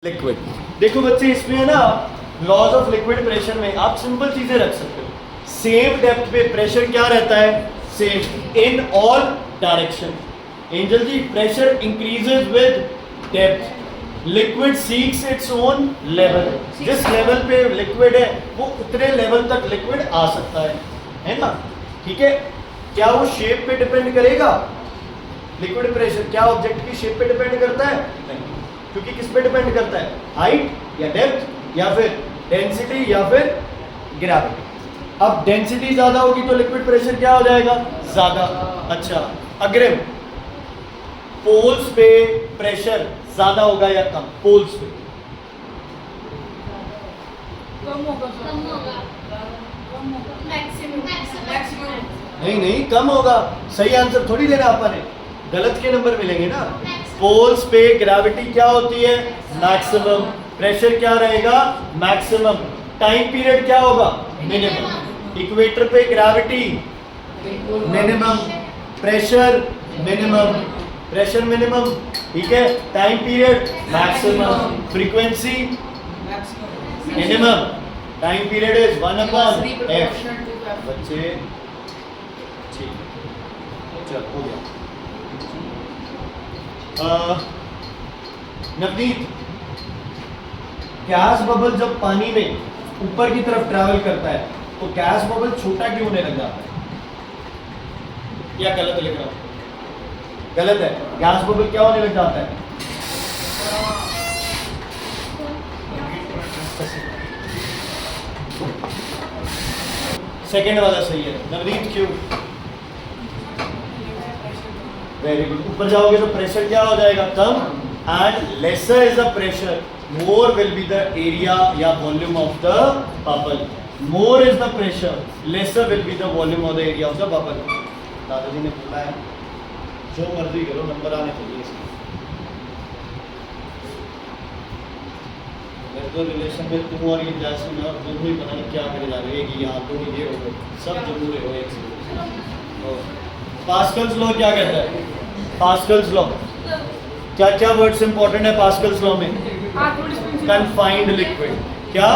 Liquid. देखो बच्चे इसमें है ना लॉज ऑफ लिक्विड प्रेशर में आप सिंपल चीजें रख सकते हो। सेम डेप्थ पे प्रेशर क्या रहता है, सेम इन ऑल डायरेक्शन। एंजल जी pressure increases with depth, liquid seeks its own level. जिस लेवल पे लिक्विड है वो उतने लेवल तक लिक्विड आ सकता है ना। ठीक है, क्या वो शेप पे डिपेंड करेगा? लिक्विड प्रेशर क्या ऑब्जेक्ट की शेप पे डिपेंड करता है? नहीं, क्योंकि किस पे डिपेंड करता है, हाइट या डेप्थ या फिर डेंसिटी या फिर ग्रेविटी। अब डेंसिटी ज्यादा होगी तो लिक्विड प्रेशर क्या हो जाएगा, ज्यादा। अच्छा अग्रिम, पोल्स पे प्रेशर ज्यादा होगा या कम? पोल्स पे कम होगा नहीं कम होगा। सही आंसर थोड़ी देना आपने, गलत के नंबर मिलेंगे ना। पोल्स पे ग्रेविटी क्या होती है, मैक्सिमम। प्रेशर क्या रहेगा, मैक्सिमम। टाइम पीरियड क्या होगा, मिनिमम। इक्वेटर पे gravity minimum, pressure minimum, pressure minimum. ठीक है, time period maximum, frequency minimum, time period is 1/f। बच्चे ठीक, चल हो गया। नवनीत, गैस बबल जब पानी में ऊपर की तरफ ट्रैवल करता है तो गैस बबल छोटा क्यों होने लग जाता है? या गलत लिख रहा हूं? गलत है। गैस बबल क्या होने लग जाता है? सेकेंड वाला सही है। नवनीत क्यों? Very good. ऊपर जाओगे तो प्रेशर क्या हो जाएगा, कम। And lesser is the pressure, more will be the area या volume of the bubble. More is the pressure, lesser will be the volume of the area of the bubble. दादाजी ने बोला है जो मर्जी करो, नंबर आने चाहिए इसमें। तो रिलेशन में तुम और ये जैसे और दोनों ही पता नहीं क्या करे जा रहे हो। एक यहाँ दो ये हो गए, सब जरूर हो एक से। पास्कल्स लॉ क्या कहता है? पास्कल्स लॉ क्या क्या वर्ड्स इंपॉर्टेंट है पास्कल्स लॉ में? Confined liquid. क्या?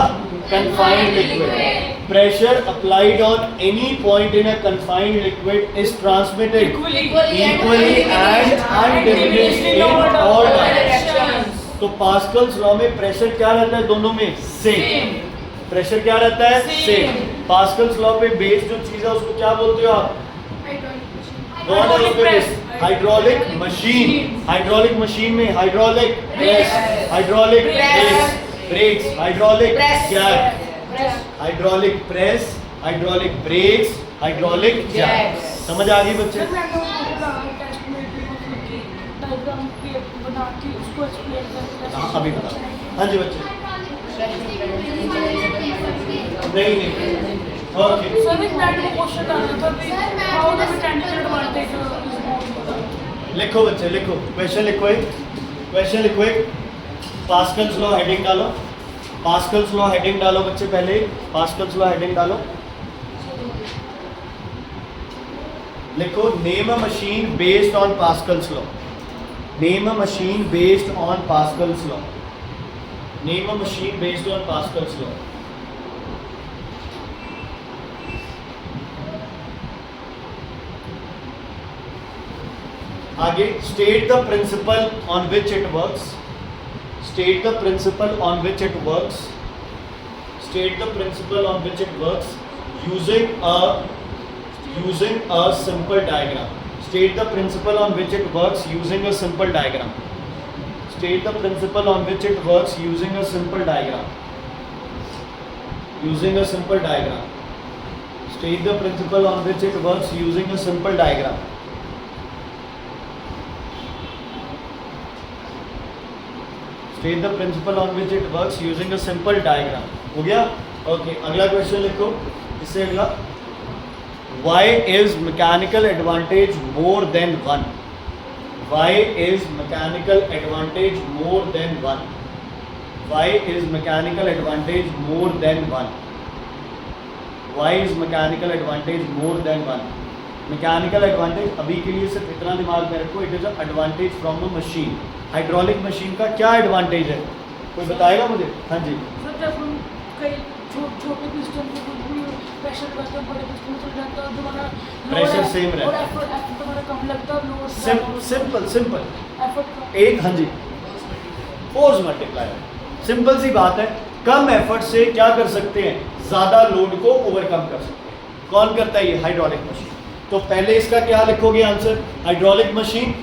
Confined liquid. Pressure applied on any point in a confined liquid is transmitted equally and undiminished in all directions. तो पास्कल्स लॉ में प्रेशर क्या रहता है दोनों में? सेम। प्रेशर क्या रहता है? सेम। पास्कल्स लॉ पे बेस्ड जो चीज है उसको क्या बोलते हो आप? Hydraulic machine. हाइड्रोलिक मशीन में hydraulic press, hydraulic press, brakes, hydraulic jack, hydraulic press, hydraulic brakes, hydraulic jack. समझ आ गई बच्चे? हाँ अभी बता। हाँ जी बच्चे। नहीं ओके सर एक मिनट में क्वेश्चन डालना था कि हाउ द मैकेनिकल एडवांटेज लिखो बच्चे, लिखो क्वेश्चन, लिखो एक क्वेश्चन, लिखो एक। पास्कल्स लॉ हेडिंग डालो, पास्कल्स लॉ हेडिंग डालो बच्चे। पहले पास्कल्स लॉ हेडिंग डालो, लिखो name a machine based on Pascal's law. Name a machine based on Pascal's law. Name a machine based on Pascal's law. आगे, state the principle on which it works. State the principle on which it works. State the principle on which it works using a simple diagram. State the principle on which it works using a simple diagram. State the principle on which it works using a simple diagram. Using a simple diagram. State the principle on which it works using a simple diagram. State the principle on which it works using a simple diagram. हो गया? Okay. अगला question लिखो, इससे अगला। Why is mechanical advantage more than one? Why is mechanical advantage more than one? Why is mechanical advantage more than one? Why is mechanical advantage more than one? Mechanical advantage अभी के लिए सिर्फ इतना दिमाग में रखो, it is an advantage from a machine. Hydraulic machine का क्या एडवांटेज है? कोई बताएगा मुझे? हाँ जी। सर जब हम कई छोटे पिस्टन को कुछ भी प्रेशर करते हैं बड़े पिस्टन चल जाता है दोबारा Pressure same रहता और है। एफर्ट तुम्हारा कम लगता है लोअर सिंपल एफर्ट एक, हाँ जी, फोर्स मल्टीप्लायर। सिंपल सी बात है, कम एफर्ट से क्या कर सकते हैं, ज्यादा लोड को ओवरकम कर सकते हैं। कौन करता है ये? Hydraulic machine. तो पहले इसका क्या लिखोगे answer? Hydraulic machine.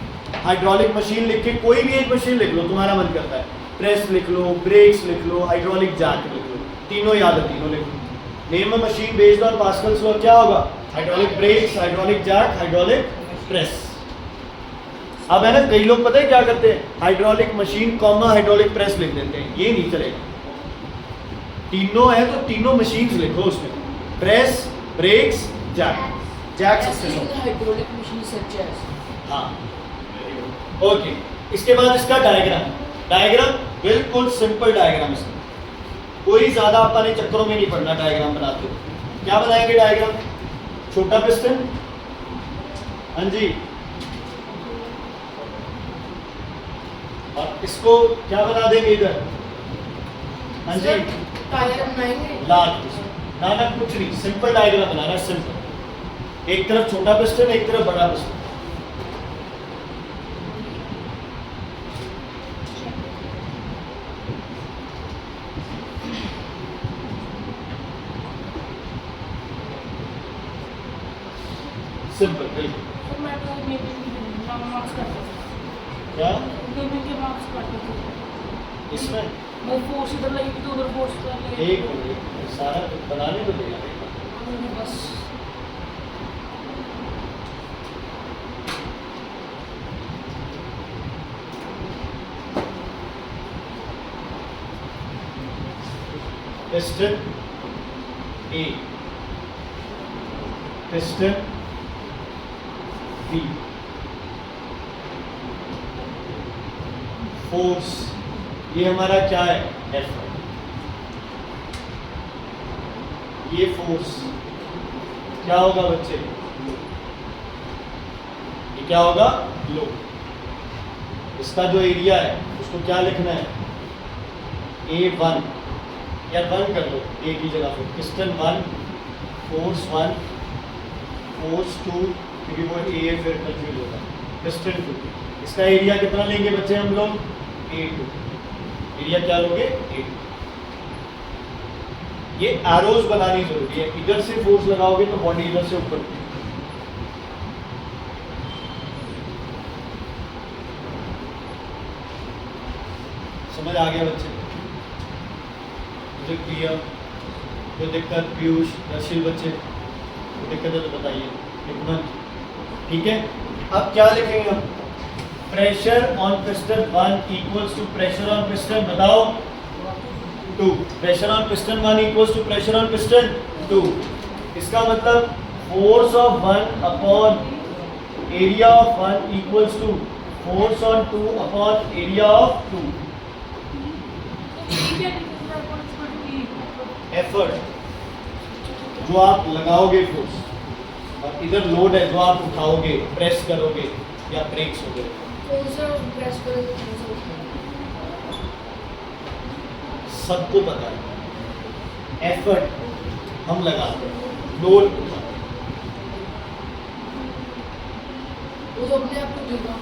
Hydraulic machine लिख के कोई भी एक मशीन लिख लो, तुम्हारा मन करता है, प्रेस लिख लो, ब्रेक्स लिख लो, हाइड्रोलिक जैक लिख लो, तीनों याद है, तीनों लिख लो। Name a machine based on Pascal's law, क्या होगा? Hydraulic brakes, hydraulic jack, hydraulic press. अब है ना, कई लोग पता है क्या करते हैं, hydraulic machine comma hydraulic press लिख देते हैं, ये नहीं चलेगा। तीनों है तो तीनों मशीन्स लिखो उसमें, प्रेस, ब्रेक्स, जैक। जैक सबसे Actually, hydraulic machine such as हाँ, ओके। इसके बाद इसका डायग्राम। डायग्राम बिल्कुल सिंपल डायग्राम इसका, कोई ज्यादा अपने चक्करों में नहीं पड़ना डायग्राम बनाते हो। क्या बनाएंगे डायग्राम? छोटा पिस्टन, हाँ जी, और इसको क्या बना देंगे इधर? हाँ जी, टायर बनाएंगे। Large piston. ना ना कुछ नहीं, सिंपल डायग्राम बनाना है, सिंपल। एक तरफ छोटा पिस्टन, एक तरफ बड़ा पिस्टन। सिंपल, बिल्कुल। तो मैं तो गेमिंग के मार्क्स करता था, क्या गेमिंग के मार्क्स करता था। इसमें मैं फोर्स इधर लगेगी तो उधर फोर्स कर ले एक मिनट, सारा बनाने तो देगा बस। Piston A, piston B, force ये हमारा क्या है? एफ। ये फोर्स क्या होगा बच्चे? ये क्या होगा? लो। इसका जो एरिया है उसको क्या लिखना है? A1 या 1 कर लो ए की जगह पे, पिस्टन 1, फोर्स 1, फोर्स 2, क्योंकि वो ए फिर कंफ्यूज होगा, पिस्टन 2। इसका एरिया कितना लेंगे बच्चे हम लोग? A2। एरिया क्या लोगे? A2। ये एरोज बनानी जरूरी है, इधर से फोर्स लगाओगे तो बॉडी इधर से ऊपर। समझ आ गया बच्चे? मुझे क्लियर? कोई दिक्कत? पीयूष, दर्शिल बच्चे कोई दिक्कत है तो बताइए। हिकमत, ठीक है। अब क्या लिखेंगे हम? Pressure on piston 1 equals to pressure on piston, बताओ 2। Pressure on piston 1 equals to pressure on piston 2। इसका मतलब force of 1 upon area of 1 equals to force on 2 upon area of 2। Effort जो आप लगाओगे फोर्स, और इधर लोड है जो आप उठाओगे, प्रेस करोगे या ब्रेक्स वगैरह, कौन सा प्रेस करोगे, कौन सा सबको पता है। एफर्ट हम लगाते हैं, लोड उठाते हैं। वो तो अपने आप को देगा।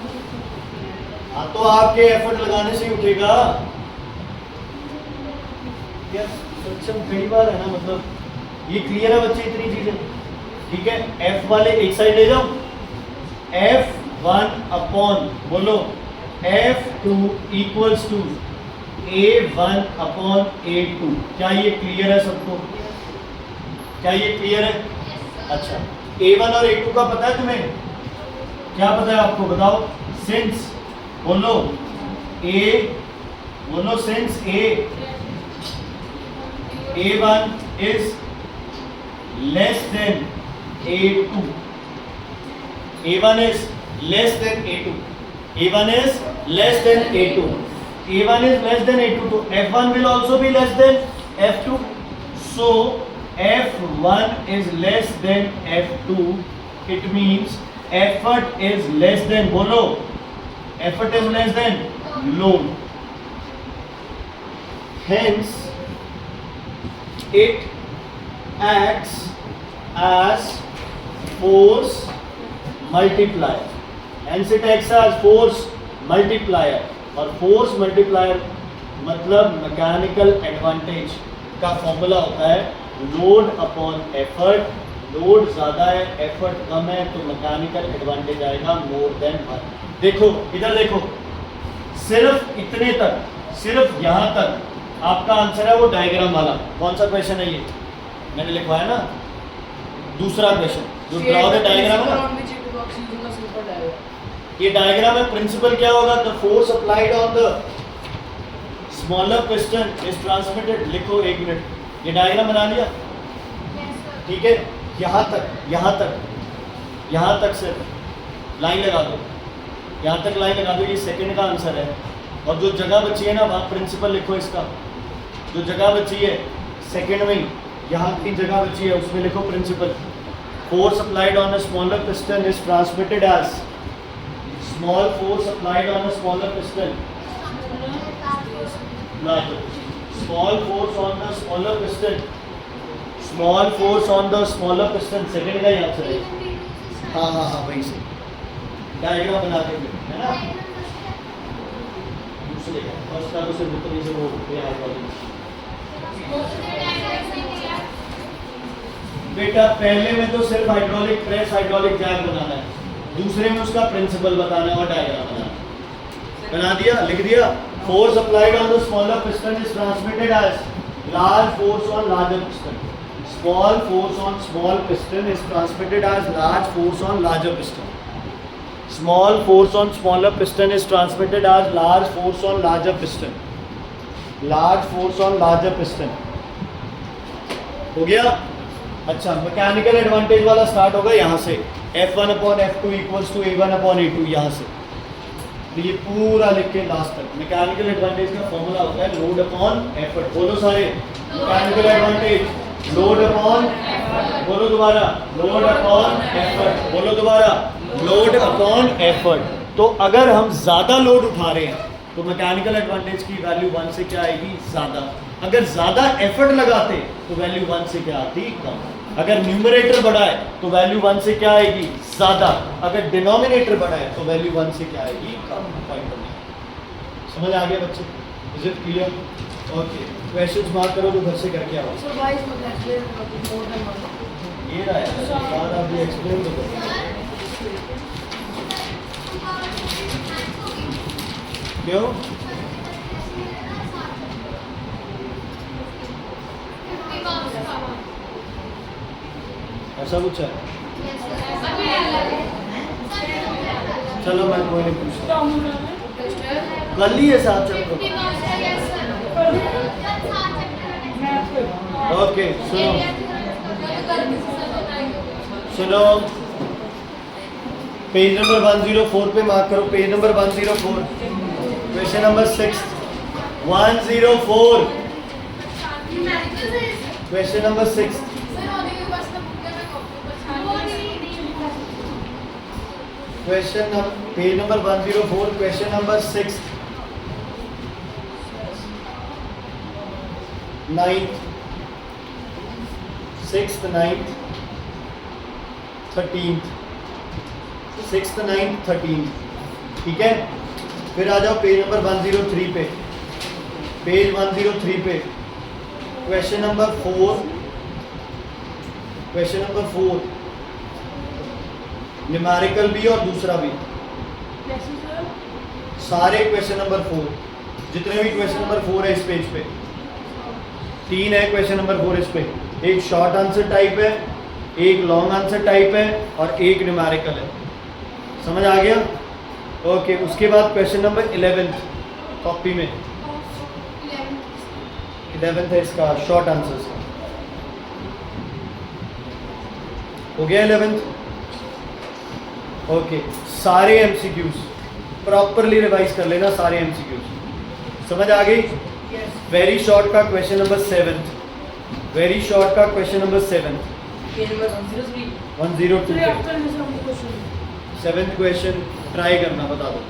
हाँ तो आपके एफर्ट लगाने से ही उठेगा। यार सक्षम कई बार है ना, मतलब ये क्लियर है बच्चे इतनी चीजें? ठीक है, एफ वाले एक साइड ले जाओ। F1 अपॉन बोलो F2 equals to A1 upon A2। क्या ये क्लियर है सबको? क्या ये क्लियर है? अच्छा, A1 और A2 का पता है तुम्हें? क्या पता है आपको, बताओ। सिंस बोलो A, बोलो since A1 is less than A2, A1 is less than A2, A1 is less than A2, A1 is less than A2, तो F1 will also be less than F2, so F1 is less than F2, it means effort is less than, बोलो effort is less than load। hence it acts as force multiplier. Hence it acts as force multiplier. और force multiplier मतलब mechanical advantage का formula होता है load upon effort. Load ज़्यादा है, effort कम है, तो मैकेनिकल एडवांटेज आएगा मोर देन 1. देखो इधर देखो, सिर्फ इतने तक, सिर्फ यहाँ तक आपका आंसर है वो डायग्राम वाला. कौन सा क्वेश्चन है ये मैंने लिखवाया ना, दूसरा क्वेश्चन जो ड्रॉ द डायग्राम है ना, ये डायग्राम है. प्रिंसिपल क्या होगा? The force applied on the smaller piston is transmitted. लिखो 1 मिनट, ये डायग्राम बना लिया, ठीक है. यहाँ तक, यहाँ तक, यहाँ तक सिर्फ लाइन लगा दो, यहाँ तक लाइन लगा दो. ये सेकंड का आंसर है. और जो जगह बची है ना वहाँ प्रिंसिपल लिखो. इसका जो जगह बची है सेकंड में ही, यहाँ की जगह बची है उसमें लिखो principle. Force applied on a smaller piston is transmitted as small force applied on a smaller piston. Small force on the smaller piston. Small force on the smaller piston. Second का ही answer है. हाँ हाँ हाँ वही से diagram बना के है ना. दूसरे का फर्स्ट का तो सिर्फ उतनी से वो बेटा पहले में तो सिर्फ हाइड्रोलिक प्रेस, हाइड्रोलिक जैक बनाना है. दूसरे में उसका प्रिंसिपल बताना है और डायग्राम बनाना है. बना दिया, लिख दिया. Force applied on the smaller piston is transmitted as large force on larger piston. Small force on small piston is transmitted as large force on larger piston. Small force on smaller piston is transmitted as large force on larger piston. Large force on larger piston हो गया. अच्छा, mechanical advantage वाला start होगा यहाँ से. F1 upon F2 equals to A1 upon A2 यहाँ से. तो ये पूरा लिख के लास्ट तक. मैकेनिकल एडवांटेज का फॉर्मूला होता है लोड अपॉन एफर्ट. बोलो सारे, मैकेनिकल एडवांटेज लोड अपॉन, बोलो दोबारा, लोड अपॉन एफर्ट. बोलो दोबारा, लोड अपॉन एफर्ट. तो अगर हम ज़्यादा लोड उठा रहे हैं तो मैकेनिकल एडवांटेज की वैल्यू 1 से क्या आएगी? ज़्यादा. अगर ज़्यादा एफर्ट लगाते तो वैल्यू 1 से क्या आती? कम. अगर न्यूमरेटर बढ़ा है तो वैल्यू 1 से क्या आएगी? ज़्यादा. अगर डिनोमिनेटर बढ़ा है तो वैल्यू 1 से क्या आएगी? कम. समझ आ गया बच्चे? Is it clear? Okay, questions mark करो जो घर से करके आओ. ये रहा है बाद आप ये एक्सप्लेन तो करो. क्यों? ऐसा कुछ है? चलो मैं कोई नहीं पूछता. कर लिए साहब चलो. ओके सुनो सुनो, पेज नंबर 104 पे मार्क करो. Page number 104, question number 6. 104 question number 6. Question page number 104 question number 6. 9th 6th 9th 13th 6th 9th 13th. ठीक है, फिर आ जाओ पेज नंबर 103 पे. पेज 103 पे question number 4. Question number 4 numerical भी और दूसरा भी. सारे क्वेश्चन नंबर 4 जितने भी क्वेश्चन नंबर 4 है इस पेज पे, 3 है क्वेश्चन नंबर 4 इस पे. एक शॉर्ट आंसर टाइप है, एक लॉन्ग आंसर टाइप है और एक न्यूमेरिकल है. समझ आ गया? ओके, उसके बाद क्वेश्चन नंबर 11th कॉपी में 11th है इसका शॉर्ट आंसर्स का. हो गया 11th? ओके, सारे एमसीक्यूज प्रॉपरली रिवाइज कर लेना. सारे एमसीक्यूज समझ आ गई? वेरी शॉर्ट का question number 7th. Very short का question number 7th. 102 7th question try करना, बता दो.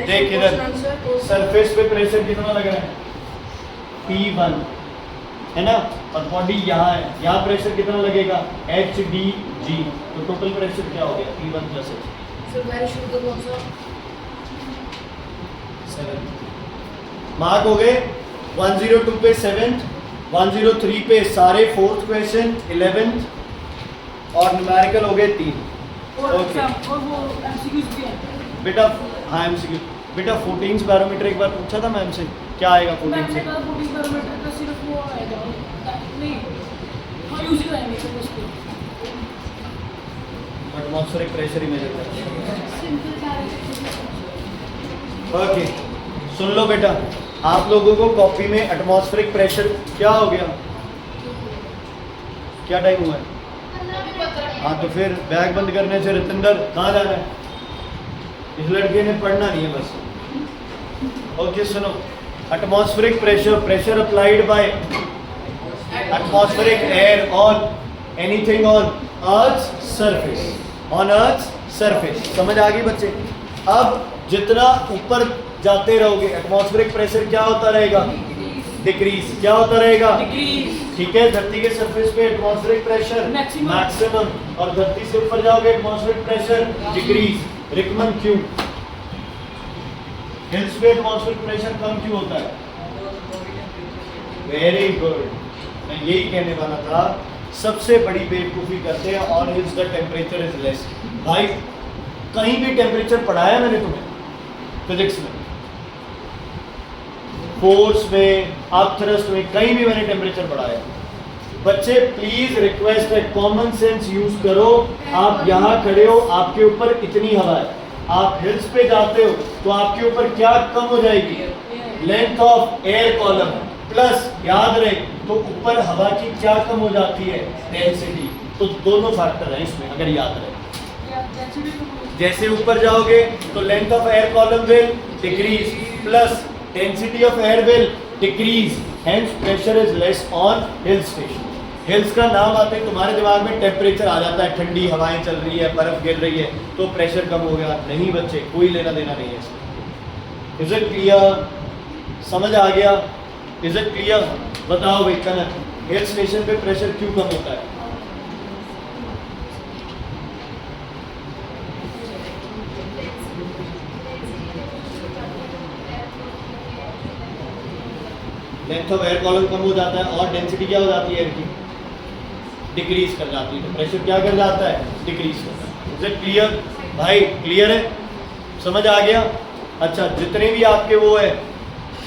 देख इधर, सरफेस पे प्रेशर कितना लग रहा है? P1 है ना, और बॉडी यहाँ है, यहाँ प्रेशर कितना लगेगा HDG, तो टोटल प्रेशर क्या हो गया P1 plus H। Sir very शुद्ध कौन सा? 7 मार्क हो गए। 102 पे 7th, 103 पे सारे 4th क्वेश्चन, 11th और न्यूमेरिकल हो गए 3। और Okay. एग्जाम और वो एमसीक्यूज भी है। बेटा हाँ MCQ बेटा 14 पैरामीटर एक बार पूछा था मैम से, क्या आएगा 14 मैंने से? कहा 14 पैरामीटर का सिर्फ वो आएगा नहीं, हाँ यूज ही आएंगे सब उसके। एटमॉस्फेरिक प्रेशर ही मेजर करते हैं। Simple direct. ओके सुन लो बेटा, आप लोगों को कॉपी में एटमॉस्फेरिक प्रेशर क्या हो गया, क्या टाइम हुआ है? हाँ तो फिर बैग बंद करने से रितिंदर कहाँ जाना है? इस लड़के ने पढ़ना नहीं है बस। ओके सुनो, atmospheric pressure, pressure applied by atmospheric air on anything on earth surface, on earth surface. समझ आ गई बच्चे? अब जितना ऊपर जाते रहोगे एटमॉस्फेरिक प्रेशर क्या होता रहेगा? डिक्रीज। क्या होता रहेगा? डिक्रीज। ठीक है, धरती के सरफेस पे एटमॉस्फेरिक प्रेशर Maximum. मैक्सिमम, और धरती से ऊपर जाओगे एटमॉस्फेरिक प्रेशर डिक्रीज। रिकमन क्यों? हिल्स पे एटमॉस्फेरिक प्रेशर कम क्यों होता है? वेरी गुड, मैं यही कहने वाला था, सबसे बड़ी बेवकूफ़ी करते हैं on hills the temperature is less. भाई कहीं भी टेम्परेचर पढ़ाया मैंने तुम्हें फिजिक्स में, फोर्स में, अपथ्रस्ट में, कहीं भी मैंने टेम्परेचर बढ़ाया? बच्चे प्लीज रिक्वेस्ट है, कॉमन सेंस यूज करो। आप यहाँ खड़े हो, आपके ऊपर इतनी हवा है, आप हिल्स पे जाते हो तो आपके ऊपर क्या कम हो जाएगी? Length of air column, plus याद रहे तो ऊपर हवा की क्या कम हो जाती है? डेंसिटी। तो दोनों फैक्टर हैं इसमें, अगर याद रहे। जैसे ऊपर जाओगे तो length of air column will decrease, plus density of air will decrease, hence pressure is less on hill station. Hills का नाम आते ही तुम्हारे दिमाग में टेम्परेचर आ जाता है, ठंडी हवाएं चल रही है, बर्फ गिर रही है तो प्रेशर कम हो गया। नहीं बच्चे, कोई लेना देना नहीं है इसमें। Is it clear? समझ आ गया? Is it clear? बताओ भाई कनक, हिल स्टेशन पे प्रेशर क्यों कम होता है? लेंथ ऑफ एयर कॉलम कम हो जाता है और डेंसिटी क्या हो जाती है एयर की? डिक्रीज कर जाती है। तो प्रेशर क्या कर जाता है? डिक्रीज कर जाता है। Is it clear? भाई क्लियर है? समझ आ गया? अच्छा, जितने भी आपके वो है,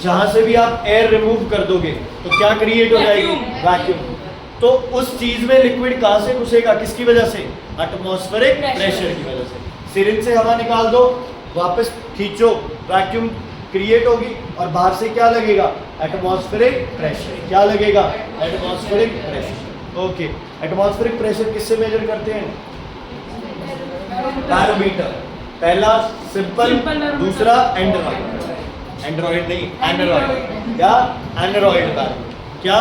जहाँ से भी आप एयर रिमूव कर दोगे तो क्या क्रिएट हो जाएगी? वैक्यूम। तो उस चीज में लिक्विड कहाँ से घुसेगा? किसकी वजह से? एटमॉस्फेरिक प्रेशर की वजह से। सिरिंज से हवा निकाल दो, वापस खींचो, वैक्यूम क्रिएट होगी और बाहर से क्या लगेगा? Atmospheric pressure. क्या लगेगा? Atmospheric pressure. Okay, atmospheric pressure किससे मेजर करते हैं? बैरोमीटर। पहला सिंपल, दूसरा एंड्रॉइड। एंड्रॉइड नहीं, एनरॉइड। क्या? एनरॉइड बैरोमीटर। क्या?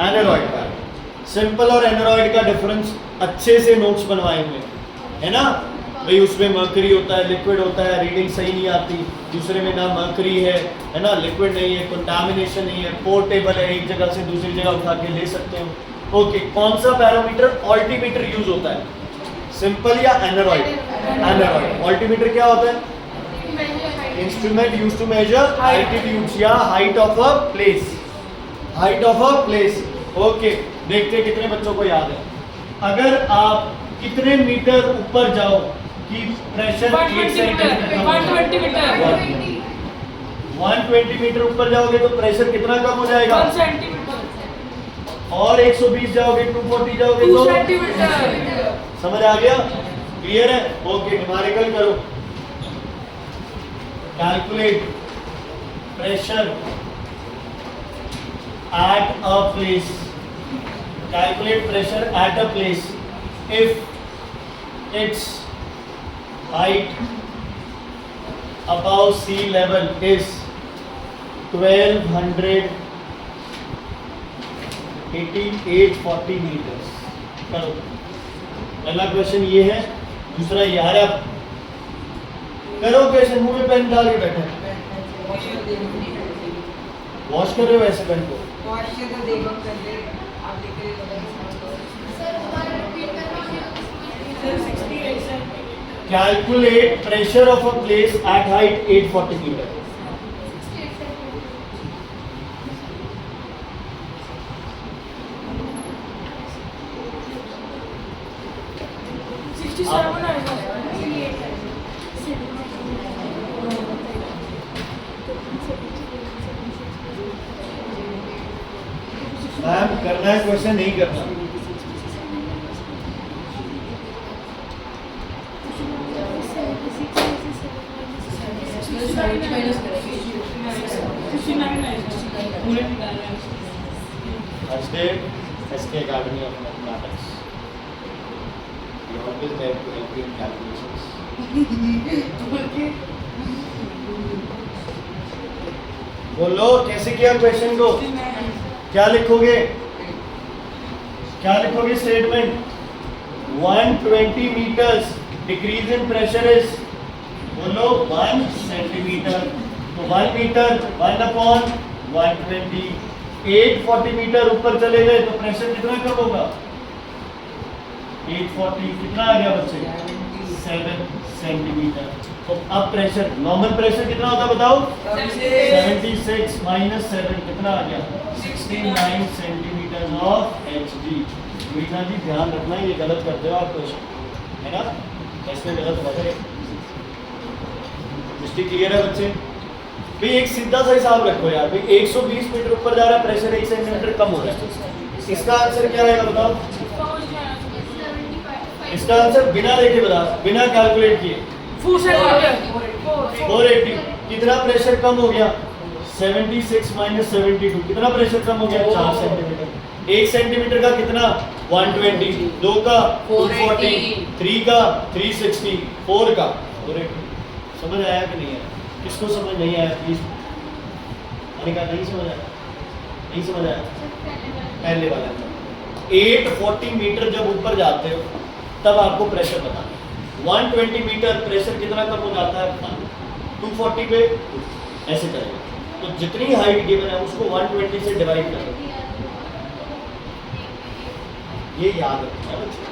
एनरॉइड बैरोमीटर। सिंपल और एनरॉइड का डिफरेंस अच्छे से नोट्स बनवाए हुए है ना भाई। उसमें मर्करी होता है, लिक्विड होता है, रीडिंग सही नहीं आती। दूसरे में ना मर्करी है ना, लिक्विड नहीं है, कंटामिनेशन नहीं है, पोर्टेबल है, एक जगह से दूसरी जगह उठा के ले सकते हो। ओके, कौन सा पैरामीटर ऑल्टीमीटर यूज होता है? सिंपल या एनरॉइड? एनरॉइड। ऑल्टीमीटर क्या होता है? Instrument use to measure altitude या height of a place. Height of a place. Okay, देखते हैं कितने बच्चों को याद है। अगर आप कितने मीटर ऊपर जाओ कि प्रेशर 120 मीटर, 120 मीटर, 120 मीटर ऊपर जाओगे तो प्रेशर कितना कम हो जाएगा? 1 सेंटीमीटर, और 120 जाओगे, 240 जाओगे 2 तो सेंटीमीटर। समझ आ गया? क्लियर है? ओके, न्यूमेरिकल करो। Calculate pressure at a place. Calculate pressure at a place if its height above sea level is 1288 meters। करो, पहला क्वेश्चन ये है, दूसरा ये आ रहा। करो क्वेश्चन, मुंह में पेन डाल के बैठे। वॉश कर रहे हो ऐसे पेन को? Sir 68 sir calculate pressure of a place at height 840 metre. Ma'am करना है क्वेश्चन नहीं करना. SK Academy of Mathematics. We always there to help you in calculations. बोलो कैसे किया क्वेश्चन को? क्या लिखोगे? क्या लिखोगे statement? 120 meters decrease in pressure is, बोलो 1 centimeter. तो 1 meter 1/120. 840 मीटर ऊपर चले गए तो प्रेशर कितना कम होगा? 840 कितना आ गया बच्चे? 7 सेंटीमीटर. तो अब प्रेशर, नॉर्मल प्रेशर कितना होता है बताओ? 76 माइनस 7 कितना आ गया? 69 centimetre of Hg. Meena ji ध्यान रखना ये गलत करते हो आप क्वेश्चन, है ना? इसमें गलत हो जाए. मिस्टेक क्लियर है बच्चे? भाई एक सीधा सा हिसाब रखो यार. भाई 120 मीटर ऊपर जा रहा है, प्रेशर 1 सेंटीमीटर कम हो रहा है. इसका आंसर क्या रहेगा बताओ? इसका आंसर बिना देखे बता, बिना कैलकुलेट किए 480. कितना प्रेशर कम हो गया? 76 माइनस 72 कितना प्रेशर कम हो गया? 4 सेंटीमीटर. 1 सेंटीमीटर का कितना? 120. 2 का 240. 3 का 360. 4 का 480. समझ आया कि नहीं आया? किसको समझ नहीं आया प्लीज? मैंने कहा नहीं समझ आया. नहीं समझ आया? पहले वाला 840 मीटर जब ऊपर जाते हो तब आपको प्रेशर बताना है. 120 मीटर प्रेशर कितना कम हो जाता है? 240 पे ऐसे करेगा. तो जितनी हाइट गिवन है उसको 120 से डिवाइड करो. ये याद रखना है बच्चे.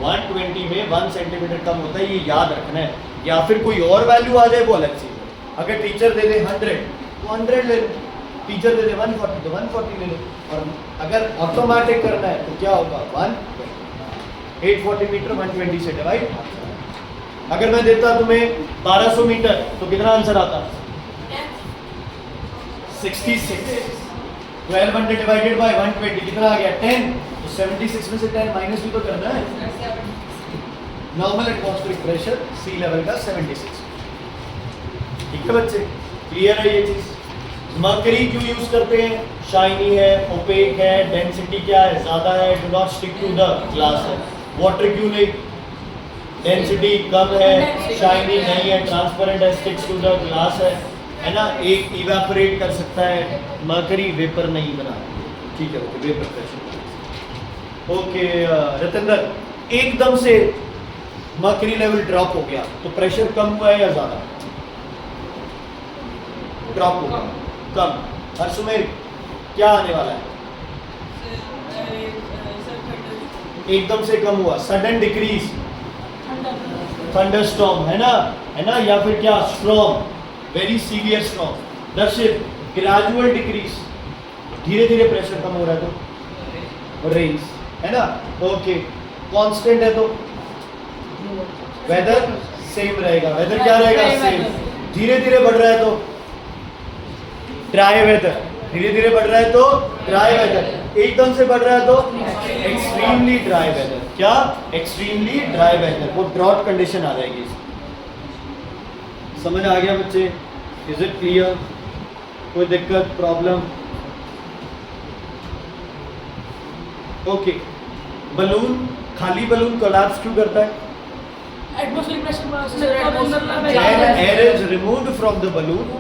120 में 1 सेंटीमीटर कम होता है, ये याद रखना है. या फिर कोई और वैल्यू आ जाए वो अलग चीज है. अगर टीचर दे दे 100 तो 100 ले लो, टीचर दे दे 140 तो 140 ले लो. और अगर ऑटोमेटिक करना है तो क्या होगा? 840 मीटर 120 से डिवाइड. अगर मैं देता तुम्हें 1200 मीटर तो कितना आंसर आता? 66. 1200 डिवाइडेड बाय 120 कितना आ गया? 10. तो 76 में से 10 माइनस भी तो करना है. नॉर्मल एटमॉस्फेरिक प्रेशर सी लेवल का 76. ठीक है बच्चे, क्लियर है ये चीज? मर्करी क्यों यूज करते हैं? शाइनी है, ओपेक है, डेंसिटी क्या है? ज्यादा है, do not stick to the glass है. वाटर क्यों नहीं? डेंसिटी कम है, शाइनी नहीं है, ट्रांसपेरेंट है, स्टिक्स टू द ग्लास है ना? एक इवेपोरेट कर सकता है. मर्करी वेपर नहीं बना. ठीक है, वेपर प्रेशर. ओके रतनदर, एकदम से मर्करी लेवल ड्रॉप हो गया तो प्रेशर कम हुआ है या ज्यादा? ड्रॉप हो गया, कम. हर्षुमेर क्या आने वाला है? एकदम से कम हुआ, सडन डिक्रीज, थंडरस्टॉर्म, है ना? या फिर क्या? Storm, very severe storm. दर्शित ग्रेजुअल डिक्रीज, धीरे धीरे प्रेशर कम हो रहा है तो रेंज, है ना? ओके. कांस्टेंट है तो वेदर सेम रहेगा. वेदर क्या रहेगा? सेम. धीरे धीरे बढ़ रहा है तो ड्राई वेदर. धीरे धीरे बढ़ रहा है तो ड्राई वेदर. एकदम से बढ़ रहा है तो एक्सट्रीमली ड्राई वेदर. क्या? Extremely dry weather. वो ड्रॉट कंडीशन आ जाएगी. समझ आ गया बच्चे? Is it clear? कोई दिक्कत, प्रॉब्लम? ओके. बलून, खाली बलून कोलैप्स क्यों करता है? Atmospheric pressure When air is removed from the balloon,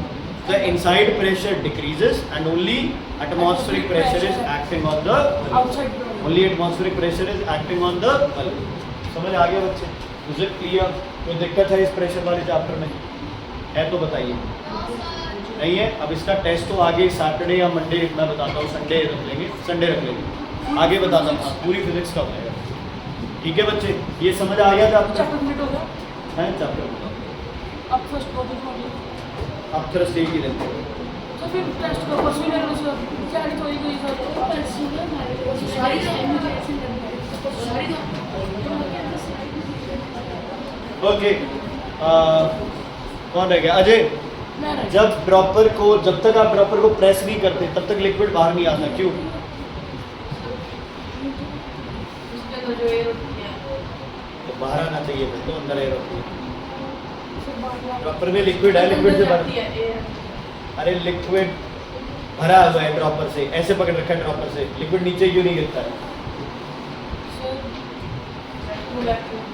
the inside pressure decreases and only atmospheric pressure is acting on the balloon. Outside. Only atmospheric pressure is acting on the balloon. समझ आ गया बच्चे? Is it clear? कोई दिक्कत है इस pressure वाले chapter में? है तो बताइए. नहीं है। अब इसका टेस्ट तो आगे सैटरडे या मंडे मैं बताता हूँ, संडे रख लेंगे, संडे रख लेंगे, आगे बताता हूँ पूरी फिजिक्स का होगा। ठीक है बच्चे, ये समझ आ गया था आपको? चैप्टर कंप्लीट हो गया। है चैप्टर अब फर्स्ट टॉपिक हो गया। आप थर्सडे ही लेते हो। तो फिर टेस्ट का परसों ही करना सर, तैयारी तो हो ही गई सर। परसों ना हमारे को सारी मुझे ऐसे लगता है सारी ओके, कौन रह गया? अजय। मैं रह जब ड्रॉपर को, जब तक आप ड्रॉपर को प्रेस नहीं करते तब तक लिक्विड बाहर नहीं आता, क्यों? उसमें तो जो एयर होती है तो बाहर आना चाहिए, फिर तो अंदर एयर होती है। फिर बाहर आ- ड्रॉपर में लिक्विड है, लिक्विड से भर, जाती है एयर। अरे लिक्विड भरा हुआ है ड्रॉपर से, ऐसे पकड़ रखा है ड्रॉपर से, लिक्विड नीचे क्यों नहीं गिरता है? सर मोलेक्युलर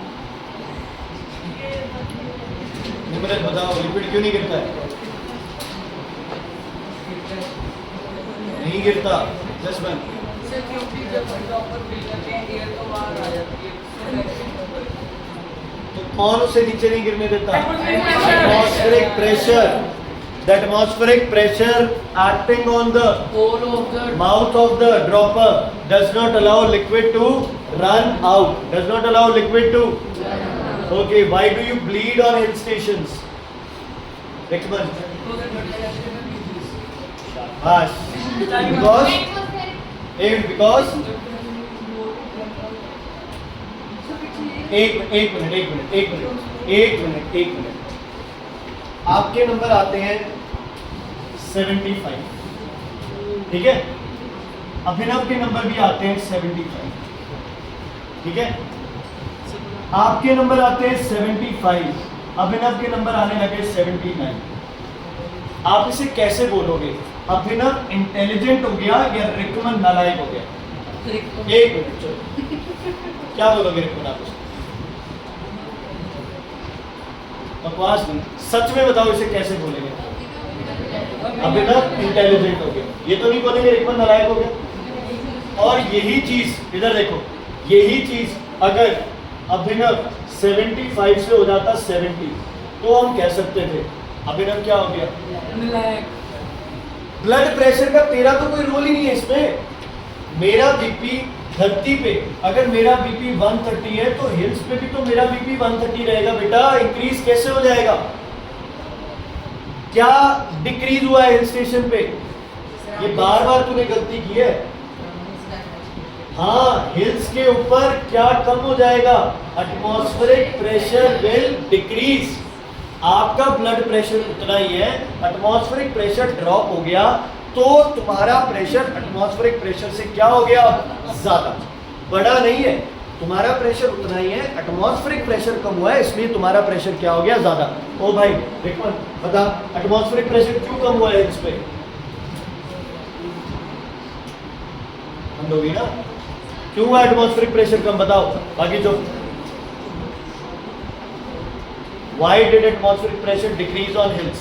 निकले बताओ, लिक्विड क्यों नहीं गिरता है? नहीं गिरता, जसमन। सर क्योंकि जब ड्रॉपर फिल करते हैं एयर तो बाहर आ जाती है। तो कौन उसे नीचे नहीं गिरने देता? Atmospheric atmospheric pressure. The atmospheric pressure acting on the whole of the mouth of the dropper does not allow liquid to run out, does not allow liquid to. Okay, why do you bleed on hill stations? Rickman. Shabash. Because एक minute आपके number आते हैं 75, ठीक है? अभिनव के number भी आते हैं 75, ठीक है? आपके नंबर आते हैं 75, अभिनव के नंबर आने लगे 79। आप इसे कैसे बोलोगे? अभिनव इंटेलिजेंट हो गया या रिकमन नालायक हो गया? एक मिनट चलो, क्या बोलोगे रिकमन आप? बकवास नहीं, सच में बताओ इसे कैसे बोलेंगे? अभिनव इंटेलिजेंट हो गया, ये तो नहीं बोलेंगे रिकमन नालायक हो गया। और यही चीज इधर देखो, यही चीज अगर अभिनव 75 से हो जाता 70 तो हम कह सकते थे अभिनव क्या हो गया? ब्लड प्रेशर का तेरा तो कोई रोल ही नहीं है इसमें। मेरा बीपी धरती पे अगर मेरा बीपी 130 है तो हिल्स पे भी तो मेरा बीपी 130 रहेगा बेटा। इंक्रीज कैसे हो जाएगा? क्या डिक्रीज हुआ है हिल स्टेशन पे? ये बार बार तूने गलती की है। हाँ, हिल्स के ऊपर क्या कम हो जाएगा? Atmospheric pressure will decrease. आपका ब्लड प्रेशर उतना ही है, एटमॉस्फेरिक प्रेशर ड्रॉप हो गया तो तुम्हारा प्रेशर एटमॉस्फेरिक प्रेशर से क्या हो गया? ज्यादा, बड़ा नहीं है। तुम्हारा प्रेशर उतना ही है, एटमॉस्फेरिक प्रेशर कम हुआ है इसलिए तुम्हारा प्रेशर क्या हो गया? ज्यादा। ओ भाई रिकमन बता, एटमॉस्फेरिक प्रेशर क्यों कम हुआ है इस पे? हम लोग ना क्यों हुआ एटमॉस्फेरिक प्रेशर कम? बताओ बाकी जो why did atmospheric pressure decrease on hills?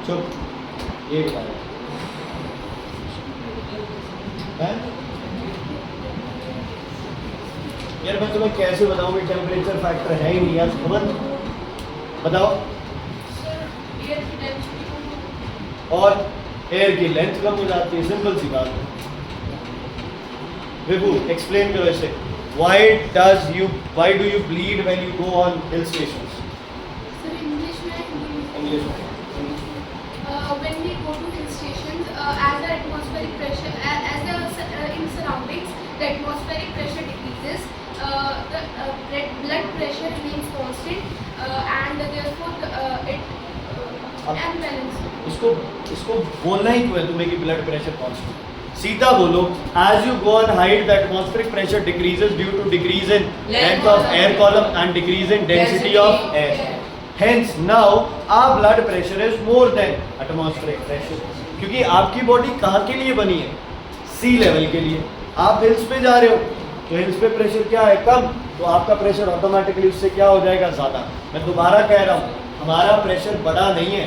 चुप, ये बता रहे हैं? यार मैं तुम्हें कैसे बताऊं कि टेम्परेचर फैक्टर है ही नहीं यार। खबर बताओ। एयर की डेंसिटी और एयर की लेंथ कम हो जाती है, सिंपल सी बात है। विभू एक्सप्लेन करो इसे। why do you bleed when you go on hill stations? Sir, English में English में। when we go to hill stations, as the atmospheric pressure, as the in surroundings, the atmospheric pressure decreases, the blood pressure remains constant, and therefore it unbalanced. इसको बोलना ही क्यों है तुम्हें कि blood pressure constant? सीधा बोलो, as you go on height the atmospheric pressure decreases due to decrease in length of air column and decrease in density of air. Hence now our blood pressure is more than atmospheric pressure. क्योंकि आपकी body कहाँ के लिए बनी है? सी level के लिए। आप हिल्स पे जा रहे हो तो हिल्स पे प्रेशर क्या है? कम, तो आपका प्रेशर ऑटोमेटिकली उससे क्या हो जाएगा? ज़्यादा। मैं दोबारा कह रहा हूँ, हमारा प्रेशर बढ़ा नहीं है,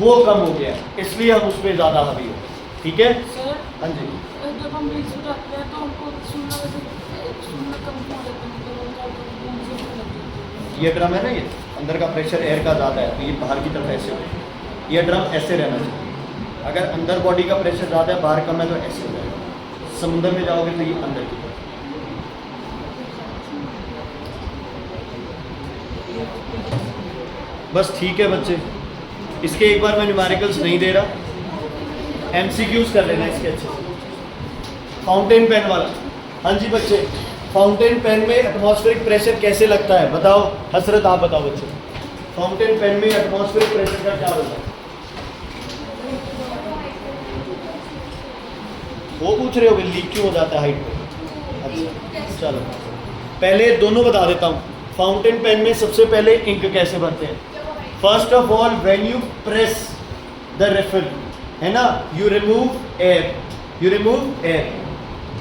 वो कम हो गया, इसलिए हम उस पर ज़्यादा हावी हो। ठीक है? सर हाँ जी। जब हम रील्स उठाते हैं तो उनको सुनना कम हो जाता है, मतलब उनका गूंज लगती है। ये ड्रम है ना, ये अंदर का प्रेशर एयर का ज़्यादा है तो ये बाहर की तरफ ऐसे हो, ये ड्रम ऐसे रहना चाहिए। अगर अंदर बॉडी का प्रेशर ज़्यादा है बाहर कम है तो ऐसे हो जाएगा। समुद्र में जाओगे तो ये अंदर की तरफ। बस ठीक है बच्चे, इसके एक बार मैं न्यूमेरिकल्स नहीं दे रहा, एमसीक्यूज कर लेना इसके अच्छे से। फाउंटेन पेन वाला, हाँ जी बच्चे, फाउंटेन पेन में एटमॉस्फेरिक प्रेशर कैसे लगता है बताओ। हसरत आप बताओ बच्चे, फाउंटेन पेन में एटमॉस्फेरिक प्रेशर का क्या होता है? वो पूछ रहे हो कि लीक क्यों हो जाता है हाइट पे? अच्छा चलो पहले दोनों बता देता हूँ। फाउंटेन पेन में सबसे पहले इंक कैसे भरते हैं? First of all when you press the refill, है ना, you remove air,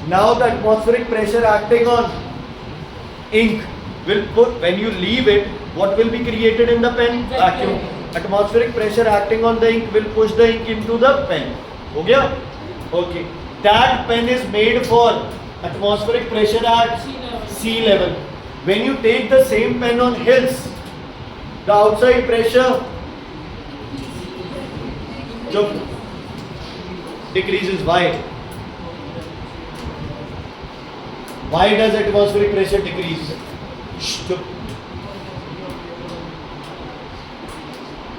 now the atmospheric pressure acting on ink will put, when you leave it, what will be created in the pen? Vacuum. Atmospheric pressure acting on the ink will push the ink into the pen. हो गया? Okay. That pen is made for atmospheric pressure at sea level. When you take the same pen on hills, the outside pressure decreases. Why? Why does atmospheric pressure decrease?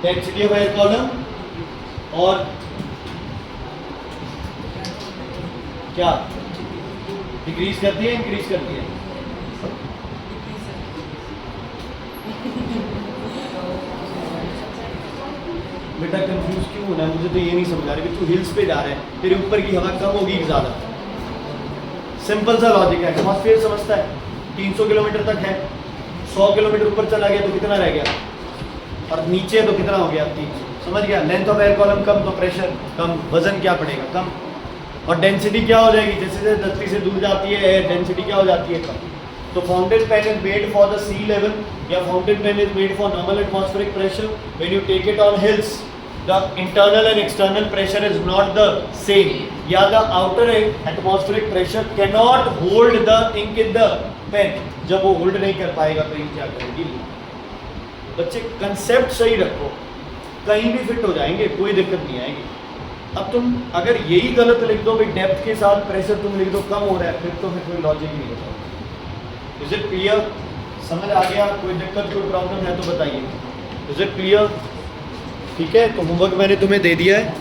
Density of air column और क्या decrease करती है, increase करती है? बेटा confuse क्यों होना है? मुझे तो ये नहीं समझ आ रहा कि तू हिल्स पे जा रहा है, तेरे ऊपर की हवा कम होगी कि ज़्यादा? सिंपल सा लॉजिक है, एटमॉस्फेयर समझता है 300 किलोमीटर तक है, 100 किलोमीटर ऊपर चला गया तो कितना रह गया, और नीचे तो कितना हो गया 300, समझ गया? लेंथ ऑफ एयर कॉलम कम तो प्रेशर कम, वजन क्या पड़ेगा? कम। और डेंसिटी क्या हो जाएगी? जैसे जैसे धरती से दूर जाती है एयर, डेंसिटी क्या हो जाती है? कम। तो fountain pen is made for the sea level या fountain pen is made for normal atmospheric pressure. When you take it on hills the internal and external pressure is not the same, या the outer atmospheric pressure cannot hold the ink in the pen। जब वो hold नहीं कर पाएगा तो ink क्या करेगी? बच्चे कंसेप्ट सही रखो, कहीं भी फिट हो जाएंगे, कोई दिक्कत नहीं आएगी। अब तुम अगर यही गलत लिख दो कि डेप्थ के साथ प्रेशर तुम लिख दो कम हो रहा है, फिर तो फिर कोई लॉजिक नहीं होता। Is it clear? समझ आ गया? कोई दिक्कत कोई प्रॉब्लम है तो बताइए। Is it clear? ठीक है, तो होमवर्क मैंने तुम्हें दे दिया है।